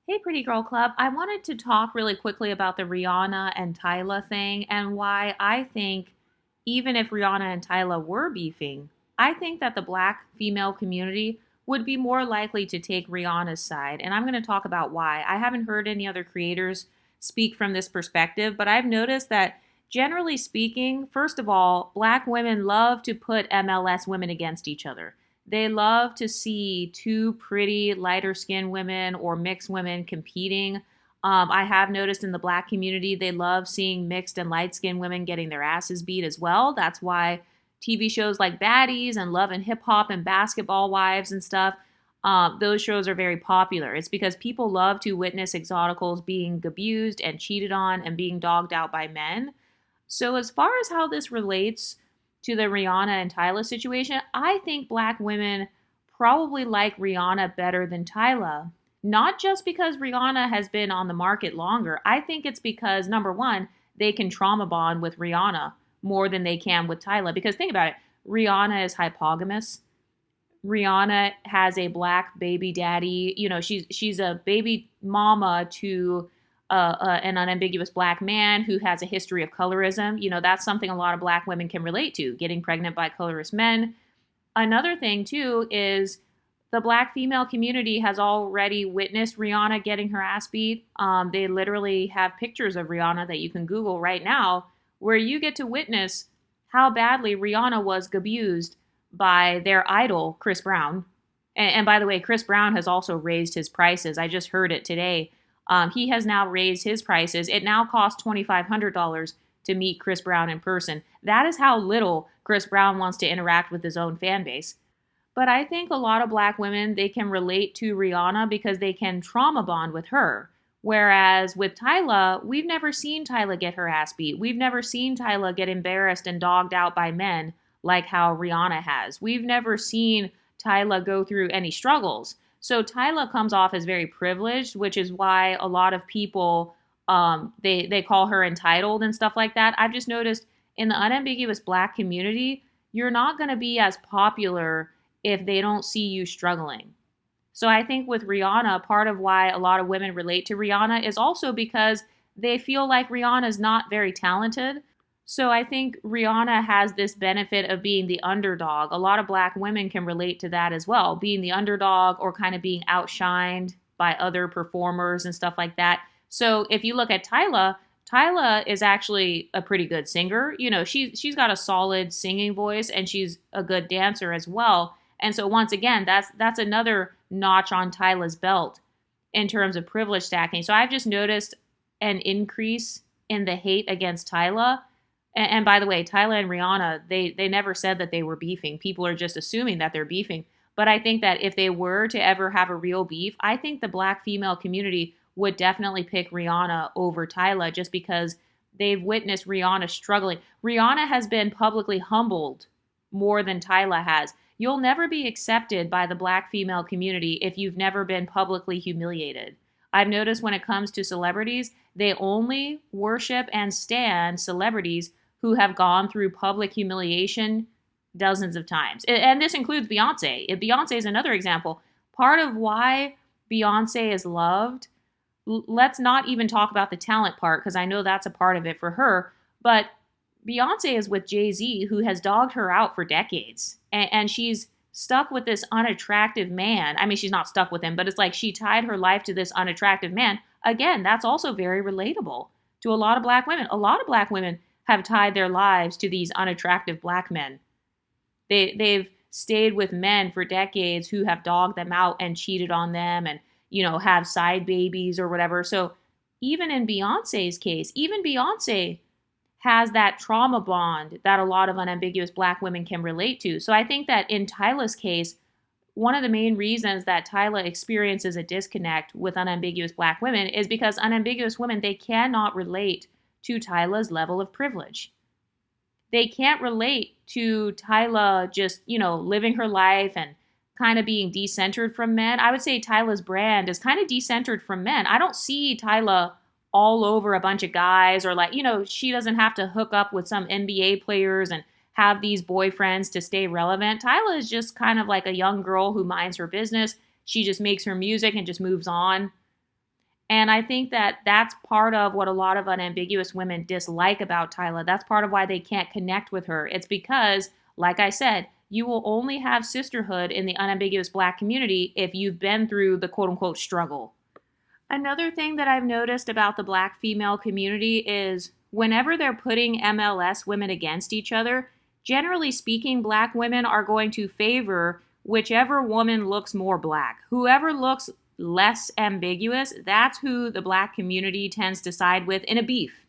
Hey, Pretty Girl Club. I wanted to talk really quickly about the Rihanna and Tyla thing and why I think, even if Rihanna and Tyla were beefing, I think that the black female community would be more likely to take Rihanna's side. And I'm going to talk about why. I haven't heard any other creators speak from this perspective, but I've noticed that generally speaking, first of all, black women love to put MLS women against each other. They love to see two pretty lighter skinned women or mixed women competing. I have noticed in the black community, they love seeing mixed and light skinned women getting their asses beat as well. That's why TV shows like Baddies and Love and Hip Hop and Basketball Wives and stuff, those shows are very popular. It's because people love to witness exoticals being abused and cheated on and being dogged out by men. So, as far as how this relates to the Rihanna and Tyla situation, I think black women probably like Rihanna better than Tyla. Not just because Rihanna has been on the market longer. I think it's because, number one, they can trauma bond with Rihanna more than they can with Tyla. Because think about it, Rihanna is hypogamous. Rihanna has a black baby daddy. You know, she's a baby mama to an unambiguous black man who has a history of colorism. You know, that's something a lot of black women can relate to, getting pregnant by colorist men. Another thing, too, is the black female community has already witnessed Rihanna getting her ass beat. They literally have pictures of Rihanna that you can Google right now where you get to witness how badly Rihanna was abused by their idol, Chris Brown. And by the way, Chris Brown has also raised his prices. I just heard it today. He has now raised his prices. It now costs $2,500 to meet Chris Brown in person. That is how little Chris Brown wants to interact with his own fan base. But I think a lot of black women, they can relate to Rihanna because they can trauma bond with her. Whereas with Tyla, we've never seen Tyla get her ass beat. We've never seen Tyla get embarrassed and dogged out by men like how Rihanna has. We've never seen Tyla go through any struggles. So Tyla comes off as very privileged, which is why a lot of people they call her entitled and stuff like that. I've just noticed in the unambiguous black community, you're not going to be as popular if they don't see you struggling. So I think with Rihanna, part of why a lot of women relate to Rihanna is also because they feel like Rihanna is not very talented. So I think Rihanna has this benefit of being the underdog. A lot of black women can relate to that as well, being the underdog or kind of being outshined by other performers and stuff like that. So if you look at Tyla, Tyla is actually a pretty good singer. You know, she's got a solid singing voice and she's a good dancer as well. And so once again, that's another notch on Tyla's belt in terms of privilege stacking. So I've just noticed an increase in the hate against Tyla. And by the way, Tyla and Rihanna, they never said that they were beefing. People are just assuming that they're beefing. But I think that if they were to ever have a real beef, I think the black female community would definitely pick Rihanna over Tyla just because they've witnessed Rihanna struggling. Rihanna has been publicly humbled more than Tyla has. You'll never be accepted by the black female community if you've never been publicly humiliated. I've noticed when it comes to celebrities, they only worship and stan celebrities who have gone through public humiliation dozens of times. And this includes Beyonce. Beyonce is another example. Part of why Beyonce is loved, let's not even talk about the talent part because I know that's a part of it for her, but Beyonce is with Jay-Z, who has dogged her out for decades. And she's stuck with this unattractive man. I mean, she's not stuck with him, but it's like she tied her life to this unattractive man. Again, that's also very relatable to a lot of black women. A lot of black women have tied their lives to these unattractive black men. They've stayed with men for decades who have dogged them out and cheated on them and, you know, have side babies or whatever. So even in Beyonce's case, even Beyonce has that trauma bond that a lot of unambiguous black women can relate to. So I think that in Tyla's case, one of the main reasons that Tyla experiences a disconnect with unambiguous black women is because unambiguous women, they cannot relate to Tyla's level of privilege. They can't relate to Tyla just, you know, living her life and kind of being decentered from men. I would say Tyla's brand is kind of decentered from men. I don't see Tyla all over a bunch of guys or like, you know, she doesn't have to hook up with some NBA players and have these boyfriends to stay relevant. Tyla is just kind of like a young girl who minds her business. She just makes her music and just moves on. And I think that that's part of what a lot of unambiguous women dislike about Tyla. That's part of why they can't connect with her. It's because, like I said, you will only have sisterhood in the unambiguous black community if you've been through the quote unquote struggle. Another thing that I've noticed about the black female community is whenever they're putting MLS women against each other, generally speaking, black women are going to favor whichever woman looks more black. Whoever looks less ambiguous, that's who the black community tends to side with in a beef.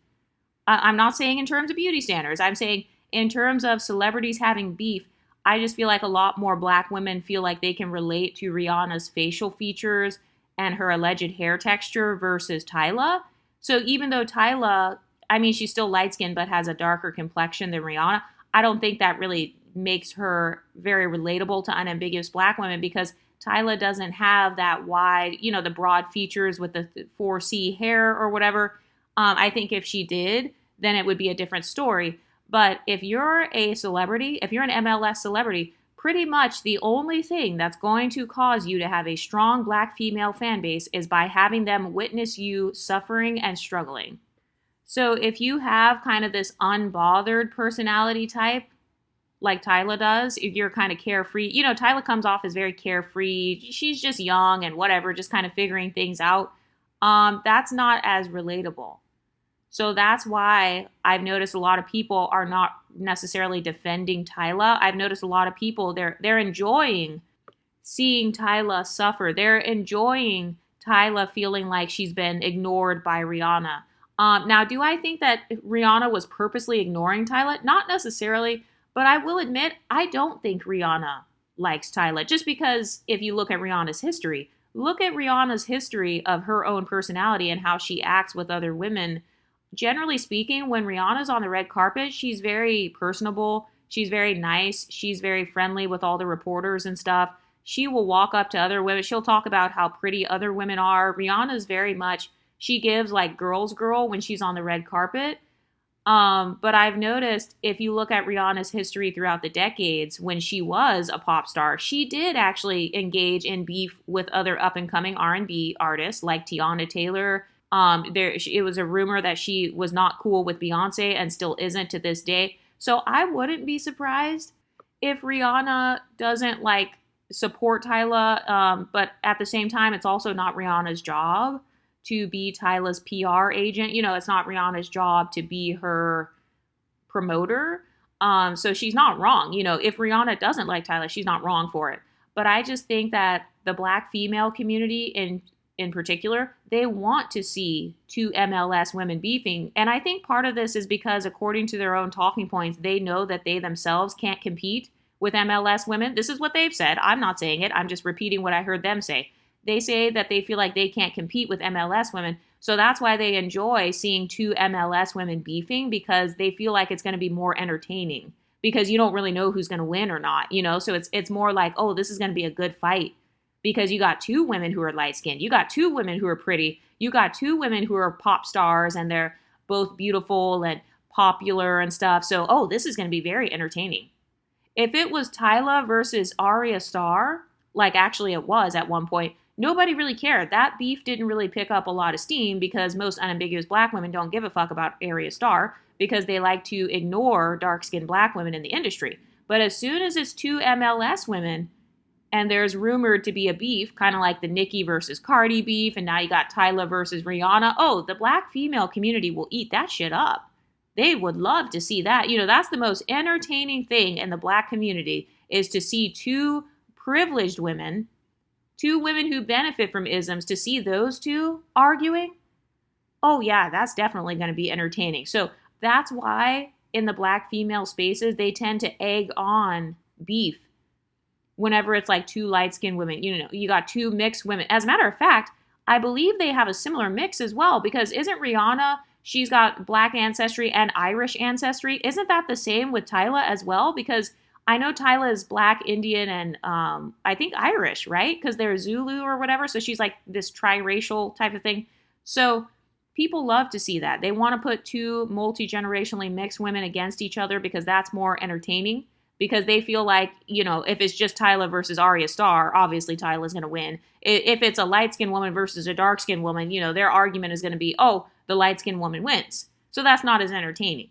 I'm not saying in terms of beauty standards. I'm saying in terms of celebrities having beef, I just feel like a lot more black women feel like they can relate to Rihanna's facial features and her alleged hair texture versus Tyla. So even though Tyla, I mean, she's still light skinned but has a darker complexion than Rihanna, I don't think that really makes her very relatable to unambiguous black women because Tyla doesn't have that wide, the broad features with the 4C hair or whatever. I think if she did, then it would be a different story. But if you're a celebrity, if you're an MLS celebrity, pretty much the only thing that's going to cause you to have a strong black female fan base is by having them witness you suffering and struggling. So if you have kind of this unbothered personality type, like Tyla does, if you're kind of carefree, Tyla comes off as very carefree. She's just young and whatever, just kind of figuring things out. That's not as relatable. So that's why I've noticed a lot of people are not necessarily defending Tyla. I've noticed a lot of people, they're enjoying seeing Tyla suffer. They're enjoying Tyla feeling like she's been ignored by Rihanna. Now, do I think that Rihanna was purposely ignoring Tyla? Not necessarily, but I will admit, I don't think Rihanna likes Tyla. Just because if you look at Rihanna's history, look at Rihanna's history of her own personality and how she acts with other women. Generally speaking, when Rihanna's on the red carpet, she's very personable. She's very nice. She's very friendly with all the reporters and stuff. She will walk up to other women. She'll talk about how pretty other women are. Rihanna's very much, she gives like girl's girl when she's on the red carpet. But I've noticed if you look at Rihanna's history throughout the decades, when she was a pop star, she did actually engage in beef with other up-and-coming R&B artists like Tiana Taylor. It was a rumor that she was not cool with Beyonce and still isn't to this day. So I wouldn't be surprised if Rihanna doesn't support Tyla. But at the same time, it's also not Rihanna's job to be Tyla's PR agent. It's not Rihanna's job to be her promoter. So she's not wrong. If Rihanna doesn't like Tyla, she's not wrong for it. But I just think that the black female community in particular, they want to see two MLS women beefing. And I think part of this is because according to their own talking points, they know that they themselves can't compete with MLS women. This is what they've said. I'm not saying it. I'm just repeating what I heard them say. They say that they feel like they can't compete with MLS women. So that's why they enjoy seeing two MLS women beefing, because they feel like it's going to be more entertaining because you don't really know who's going to win or not, So it's more like, oh, this is going to be a good fight because you got two women who are light skinned. You got two women who are pretty. You got two women who are pop stars and they're both beautiful and popular and stuff. So, oh, this is going to be very entertaining. If it was Tyla versus Arya Starr, like actually it was at one point, nobody really cared. That beef didn't really pick up a lot of steam because most unambiguous black women don't give a fuck about Arya Starr because they like to ignore dark-skinned black women in the industry. But as soon as it's two MLS women and there's rumored to be a beef, kind of like the Nicki versus Cardi beef, and now you got Tyla versus Rihanna, oh, the black female community will eat that shit up. They would love to see that. That's the most entertaining thing in the black community is to see two privileged women, two women who benefit from isms, to see those two arguing. Oh yeah, that's definitely going to be entertaining. So that's why in the black female spaces, they tend to egg on beef whenever it's like two light-skinned women. You got two mixed women. As a matter of fact, I believe they have a similar mix as well, because isn't Rihanna, she's got black ancestry and Irish ancestry. Isn't that the same with Tyla as well? Because I know Tyla is black, Indian, and I think Irish, right? Because they're Zulu or whatever. So she's like this triracial type of thing. So people love to see that. They want to put two multi-generationally mixed women against each other because that's more entertaining because they feel like, if it's just Tyla versus Arya Starr, obviously Tyla's going to win. If it's a light-skinned woman versus a dark-skinned woman, their argument is going to be, oh, the light-skinned woman wins. So that's not as entertaining.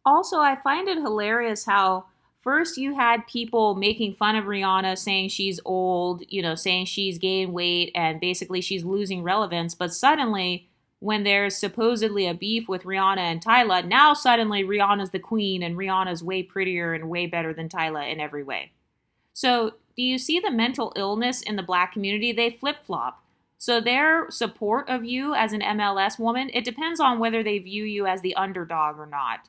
Also, I find it hilarious how first you had people making fun of Rihanna, saying she's old, saying she's gained weight, and basically she's losing relevance. But suddenly, when there's supposedly a beef with Rihanna and Tyla, now suddenly Rihanna's the queen and Rihanna's way prettier and way better than Tyla in every way. So do you see the mental illness in the Black community? They flip-flop. So their support of you as an MLS woman, it depends on whether they view you as the underdog or not.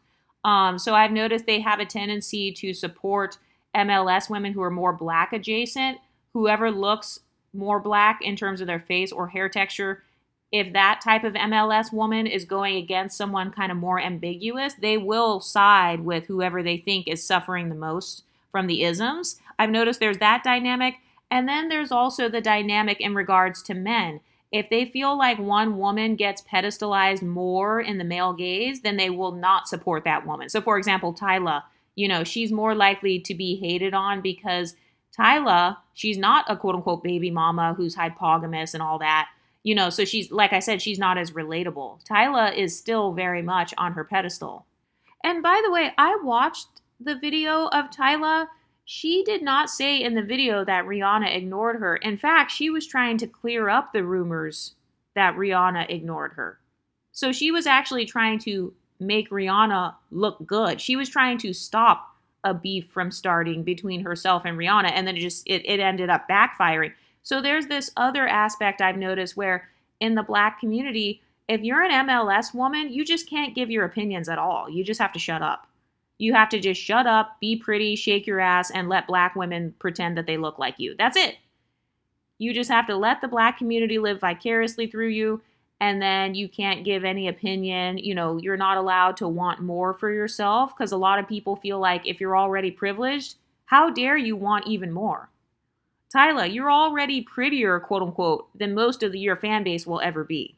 So I've noticed they have a tendency to support MLS women who are more Black adjacent. Whoever looks more Black in terms of their face or hair texture, if that type of MLS woman is going against someone kind of more ambiguous, they will side with whoever they think is suffering the most from the isms. I've noticed there's that dynamic. And then there's also the dynamic in regards to men. If they feel like one woman gets pedestalized more in the male gaze, then they will not support that woman. So for example, Tyla, she's more likely to be hated on because Tyla, she's not a quote unquote baby mama who's hypogamous and all that. So she's, like I said, she's not as relatable. Tyla is still very much on her pedestal. And by the way, I watched the video of Tyla. She did not say in the video that Rihanna ignored her. In fact, she was trying to clear up the rumors that Rihanna ignored her. So she was actually trying to make Rihanna look good. She was trying to stop a beef from starting between herself and Rihanna, and then it ended up backfiring. So there's this other aspect I've noticed where in the Black community, if you're an MLS woman, you just can't give your opinions at all. You just have to shut up. You have to just shut up, be pretty, shake your ass, and let Black women pretend that they look like you. That's it. You just have to let the Black community live vicariously through you, and then you can't give any opinion. You're not allowed to want more for yourself, because a lot of people feel like if you're already privileged, how dare you want even more? Tyla, you're already prettier, quote unquote, than most of your fan base will ever be.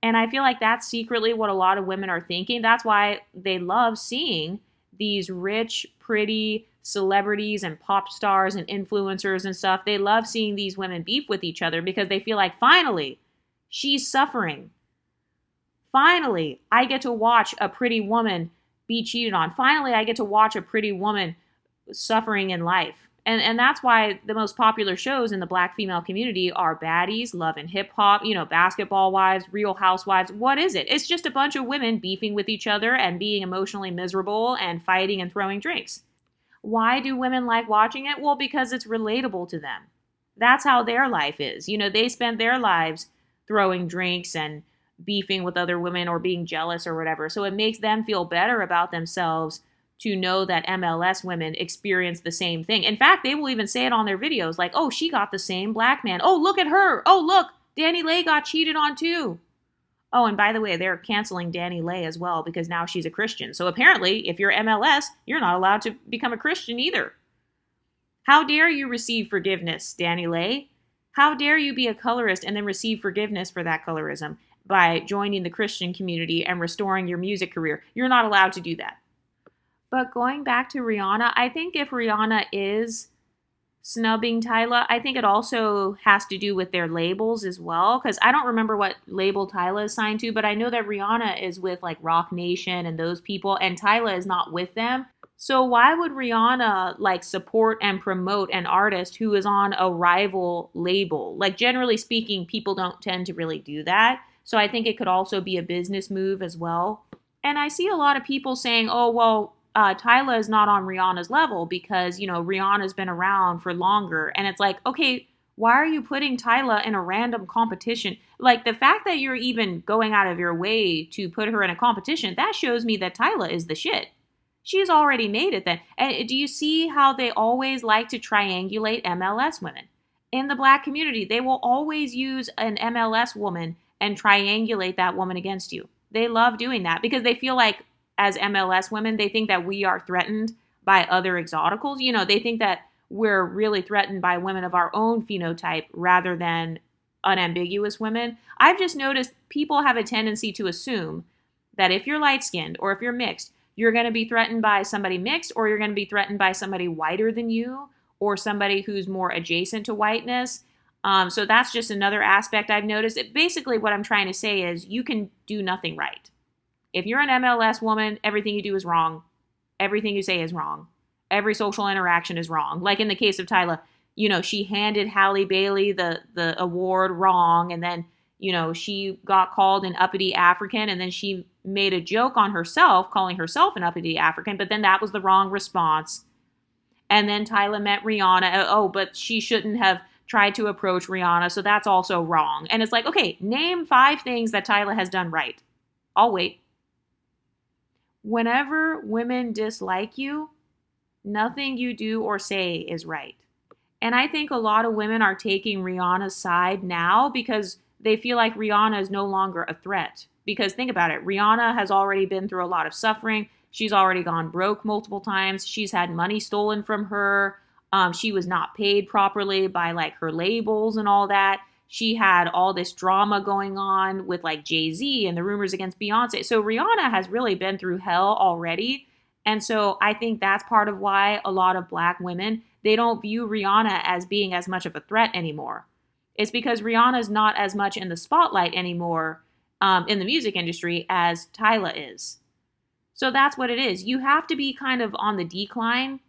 And I feel like that's secretly what a lot of women are thinking. That's why they love seeing these rich, pretty celebrities and pop stars and influencers and stuff. They love seeing these women beef with each other because they feel like, finally, she's suffering. Finally, I get to watch a pretty woman be cheated on. Finally, I get to watch a pretty woman suffering in life. And that's why the most popular shows in the Black female community are Baddies, Love and Hip Hop, Basketball Wives, Real Housewives. What is it? It's just a bunch of women beefing with each other and being emotionally miserable and fighting and throwing drinks. Why do women like watching it? Well, because it's relatable to them. That's how their life is. They spend their lives throwing drinks and beefing with other women or being jealous or whatever. So it makes them feel better about themselves to know that MLS women experience the same thing. In fact, they will even say it on their videos like, oh, she got the same Black man. Oh, look at her. Oh, look, Danny Lay got cheated on too. Oh, and by the way, they're canceling Danny Lay as well because now she's a Christian. So apparently, if you're MLS, you're not allowed to become a Christian either. How dare you receive forgiveness, Danny Lay? How dare you be a colorist and then receive forgiveness for that colorism by joining the Christian community and restoring your music career? You're not allowed to do that. But going back to Rihanna, I think if Rihanna is snubbing Tyla, I think it also has to do with their labels as well. Because I don't remember what label Tyla is signed to, but I know that Rihanna is with like Roc Nation and those people, and Tyla is not with them. So why would Rihanna support and promote an artist who is on a rival label? Generally speaking, people don't tend to really do that. So I think it could also be a business move as well. And I see a lot of people saying, oh, well, Tyla is not on Rihanna's level because, Rihanna's been around for longer. And it's like, okay, why are you putting Tyla in a random competition? The fact that you're even going out of your way to put her in a competition, that shows me that Tyla is the shit. She's already made it then. And do you see how they always like to triangulate MLS women? In the Black community, they will always use an MLS woman and triangulate that woman against you. They love doing that because they feel like, as MLS women, they think that we are threatened by other exoticals. They think that we're really threatened by women of our own phenotype rather than unambiguous women. I've just noticed people have a tendency to assume that if you're light-skinned or if you're mixed, You're going to be threatened by somebody mixed, or you're going to be threatened by somebody whiter than you, or somebody who's more adjacent to whiteness. So that's just another aspect I've noticed. Basically, what I'm trying to say is you can do nothing right. If you're an MLS woman, everything you do is wrong. Everything you say is wrong. Every social interaction is wrong. Like in the case of Tyla, she handed Halle Bailey the award wrong, and then, she got called an uppity African, and then she made a joke on herself, calling herself an uppity African, but then that was the wrong response. And then Tyla met Rihanna. Oh, but she shouldn't have tried to approach Rihanna, so that's also wrong. And it's like, okay, name 5 things that Tyla has done right. I'll wait. Whenever women dislike you, nothing you do or say is right. And I think a lot of women are taking Rihanna's side now because they feel like Rihanna is no longer a threat. Because think about it, Rihanna has already been through a lot of suffering. She's already gone broke multiple times. She's had money stolen from her. She was not paid properly by like her labels and all that. She had all this drama going on with like Jay-Z and the rumors against Beyonce. So Rihanna has really been through hell already. And so I think that's part of why a lot of Black women, they don't view Rihanna as being as much of a threat anymore. It's because Rihanna's not as much in the spotlight anymore in the music industry as Tyla is. So that's what it is. You have to be kind of on the decline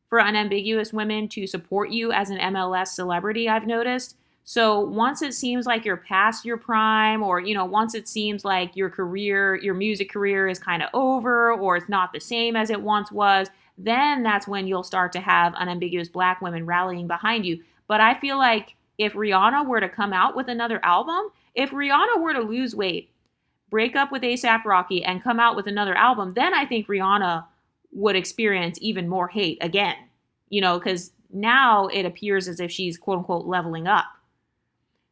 for unambiguous women to support you as an MLS celebrity, I've noticed. So once it seems like you're past your prime, or, once it seems like your music career is kind of over, or it's not the same as it once was, then that's when you'll start to have unambiguous Black women rallying behind you. But I feel like if Rihanna were to come out with another album, if Rihanna were to lose weight, break up with A$AP Rocky, and come out with another album, then I think Rihanna would experience even more hate again, because now it appears as if she's quote unquote leveling up.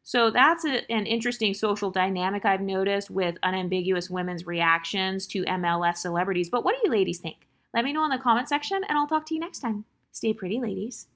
So that's an interesting social dynamic I've noticed with unambiguous women's reactions to MLS celebrities. But what do you ladies think? Let me know in the comment section, and I'll talk to you next time. Stay pretty, ladies.